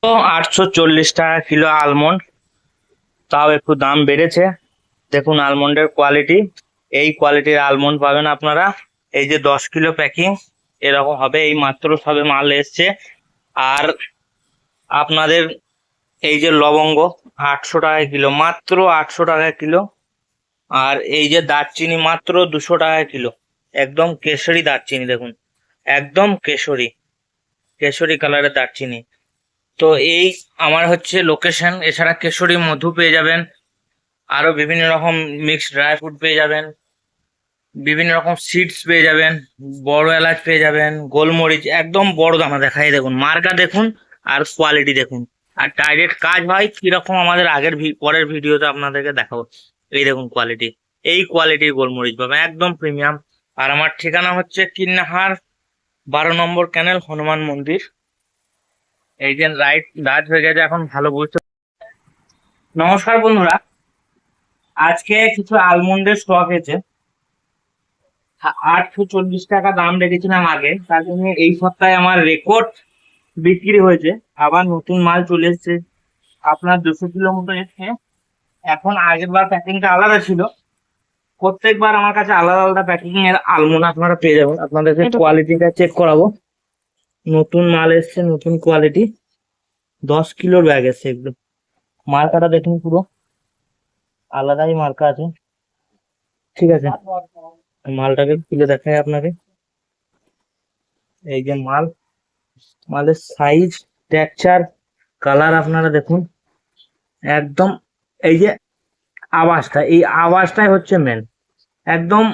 তো 840 টাকা kilo almond, তাও একটু দাম বেড়েছে। দেখুন আলমন্ডের কোয়ালিটি, এই কোয়ালিটির আলমন্ড পাবেন আপনারা। এই যে 10 কিলো প্যাকিং এরকম হবে, এই মাত্র সবে মাল এসছে। আর আপনাদের এই যে লবঙ্গ 800 টাকা কিলো, মাত্র 800 টাকা কিলো। আর এই যে দারচিনি মাত্র 200 টাকা কিলো, একদম কেশরী দারচিনি দেখুন, একদম কেশরী কেশরী কালারের দারচিনি। তো এই আমার হচ্ছে লোকেশন। এছাড়া কেশরী মধু পেয়ে যাবেন, আরো বিভিন্ন রকম মিক্সড ড্রাই ফ্রুট পেয়ে যাবেন, বিভিন্ন রকম সিডস পেয়ে যাবেন, বড় এলাচ পেয়ে যাবেন, গোলমরিচ একদম বড় দানা দেখাই দেখুন, মার্কা দেখুন আর কোয়ালিটি দেখুন। আর ডাইরেক্ট কাজ ভাই কিরকম আমাদের আগের পরের ভিডিওতে আপনাদেরকে দেখাবো। এই দেখুন কোয়ালিটি, এই কোয়ালিটির গোলমরিচ পাবেন একদম প্রিমিয়াম। আর আমার ঠিকানা হচ্ছে কিন্নাহার 12 নম্বর ক্যানেল, হনুমান মন্দির। এই যে রাত হয়ে গেছে এখন, ভালো বুঝতে। নমস্কার বন্ধুরা, আজকে কিছু আলমন্ডের স্টক এসেছে। 840 টাকা দাম রেখেছিলাম আগে, তার জন্য এই সপ্তাহে আমার রেকর্ড বিক্রি হয়েছে। আবার নতুন মাল চলে এসেছে, আপনার 200 কিলো মতো এসছে। এখন আগের বার প্যাকিংটা আলাদা ছিল, প্রত্যেকবার আমার কাছে আলাদা আলাদা প্যাকিং এর আলমন্ড আপনারা পেয়ে যাবেন। আপনাদেরকে কোয়ালিটিটা চেক করাবো। নতুন মাল এসছে, নতুন কোয়ালিটি, 10 কিলোর ব্যাগ এসছে। একদম মার্কাটা দেখুন, পুরো আলাদাই মার্কা আছে। ঠিক আছে, মালটাকে খুলে দেখাই আপনাকে। এই যে মালের সাইজ, টেক্সচার, কালার আপনারা দেখুন একদম। এই যে আওয়াজটা, এই আওয়াজটাই হচ্ছে মেন, একদম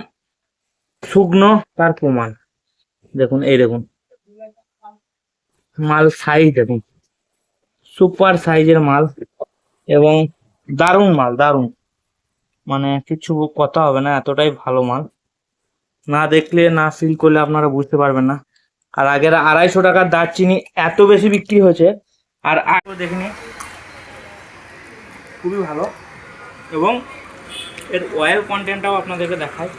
শুকনো তার প্রমাণ। দেখুন, এই দেখুন মাল সাইজ দেখুন, সুপার সাইজের মাল এবং দারুণ মাল, দারুণ, মানে কিছু কথা হবে না, এতটাই ভালো মাল। না দেখলে না ফিল করলে আপনারা বুঝতে পারবেন না। আর আগের 250 টাকার দারচিনি এত বেশি বিক্রি হয়েছে, আর আরও দেখিনি, খুবই ভালো। এবং এর অয়েল কন্টেন্টটাও আপনাদেরকে দেখাই,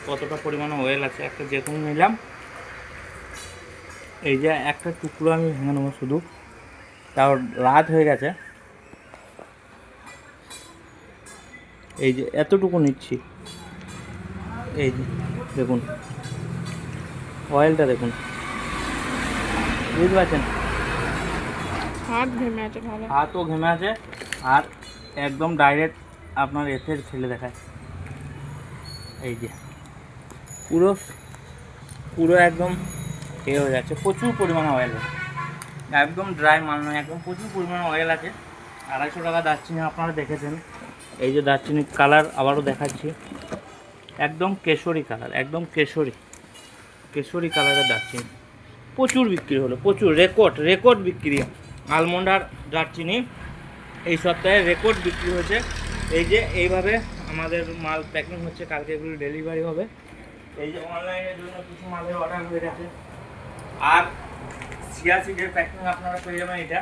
কতটা পরিমাণে অয়েল আছে। একটা দেখুন নিলাম, এই যে একটা টুকরো আমি ভেঙে নেবো শুধু, তাও রাত হয়ে গেছে। এই যে এতটুকু নিচ্ছি, এই যে দেখুন অয়েলটা দেখুন, বুঝতে পারছেন? হাতও ঘেমে আছে। আর একদম ডাইরেক্ট আপনার এথের ছেলে দেখায়, এই যে পুরো পুরো একদম এ হয়ে যাচ্ছে, প্রচুর পরিমাণে অয়েল আছে, একদম ড্রাই মাল নয়, একদম প্রচুর পরিমাণে অয়েল আছে। 250 টাকা দারচিনি আপনারা দেখেছেন। এই যে দারচিনির কালার আবারও দেখাচ্ছি, একদম কেশরী কালার, একদম কেশরী কালারের দারচিনি। প্রচুর বিক্রি হলো, প্রচুর, রেকর্ড বিক্রি। আলমন্ড আর দারচিনি এই সপ্তাহে রেকর্ড বিক্রি হয়েছে। এই যে এইভাবে আমাদের মাল প্যাকিং হচ্ছে, কালকে এগুলো ডেলিভারি হবে। এই যে অনলাইনের জন্য কিছু মালের অর্ডার হয়ে গেছে। আর চিয়া সিডের প্যাকিং আপনারা পেয়ে যাবেন, এটা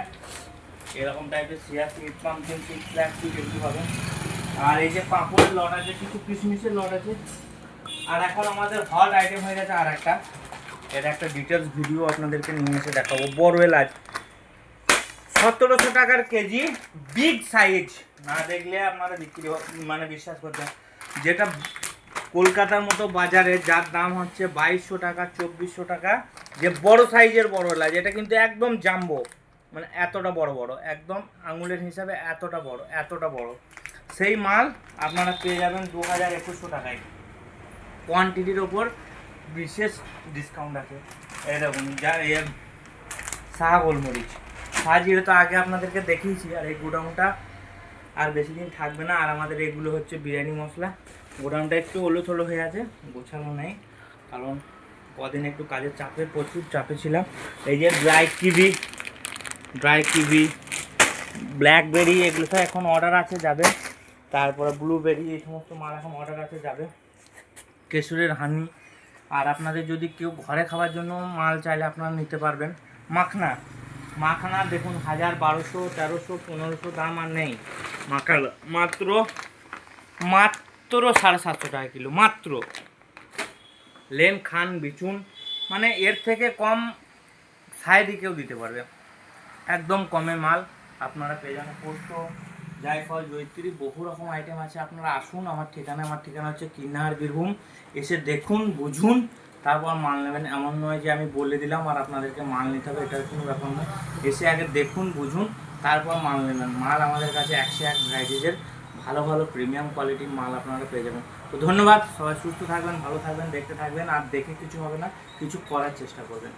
এরকম টাইপের chia seed, pumpkin seed, flax seed এগুলো পাবেন। আর এই যে পাঁপড়ের লট আছে, কিছু কিশমিশের লট আছে। আর এখন আমাদের হট আইটেম হয়ে গেছে আর একটা, এটা একটা ডিটেলস ভিডিও আপনাদেরকে নিয়ে এসে দেখাবো। বড় এলাচ 1700 টাকার কেজি, বিগ সাইজ। না দেখলে আপনারা বিক্রি মানে বিশ্বাস করতেন, যেটা কলকাতার মতো বাজারে যার দাম হচ্ছে 2200 টাকা, 2400 টাকা, যে বড় সাইজের বড় এলাচ, এটা কিন্তু একদম জাম্বো, মানে এতটা বড় বড়, একদম আঙুলের হিসাবে এতটা বড় সেই মাল আপনারা পেয়ে যাবেন 2100 টাকায়। কোয়ান্টিটির ওপর বিশেষ ডিসকাউন্ট আছে। এরকম যা শাহ গোলমরিচ, জিরে তো আগে আপনাদেরকে দেখিয়েছি। আর এই গোডাউনটা আর বেশি দিন থাকবে না। আর আমাদের এগুলো হচ্ছে বিরিয়ানি মশলা। গোডাউনটা একটু ওলোথলো হয়ে আছে, গোছানো নেই, কারণ কদিন একটু কাজের চাপে, প্রচুর চাপে ছিলাম। এই যে ড্রাই কিভি, ব্ল্যাকবেরি, এগুলো তো এখন অর্ডার আছে, যাবে। তারপরে ব্লুবেরি, এই সমস্ত মাল এখন অর্ডার আছে, যাবে। কেশরের হানি। আর আপনাদের যদি কেউ ঘরে খাওয়ার জন্য মাল চাইলে আপনারা নিতে পারবেন। মাখানা দেখুন 1000, 1200, 1300, 1500 দাম আর নেই। মাত্র 750 টাকা কিলো, মাত্র। লেন খান বিচুন, মানে এর থেকে কম সাইডে কেউ দিতে পারবে। একদম কমে মাল আপনারা পেয়ে যাবেন। পোস্ত, জায়ফল, জয়িত্রী, বহু রকম আইটেম আছে। আপনারা আসুন, আমার ঠিকানা হচ্ছে কিন্নাহার বীরভূম। এসে দেখুন, বুঝুন, তারপর মাল নেবেন। এমন নয় যে আমি বলে দিলাম আর আপনাদেরকে মাল নিতে হবে, এটার কোনো ব্যাপার নয়। এসে আগে দেখুন, বুঝুন, তারপর মাল নেবেন। মাল আমাদের কাছে 101 ভ্যারাইটিজের ভালো ভালো প্রিমিয়াম কোয়ালিটির মাল আপনারা পেয়ে যাবেন। তো ধন্যবাদ, সবাই সুস্থ থাকবেন, ভালো থাকবেন, দেখতে থাকবেন। আর দেখে কিছু হবে না, কিছু করার চেষ্টা করবেন।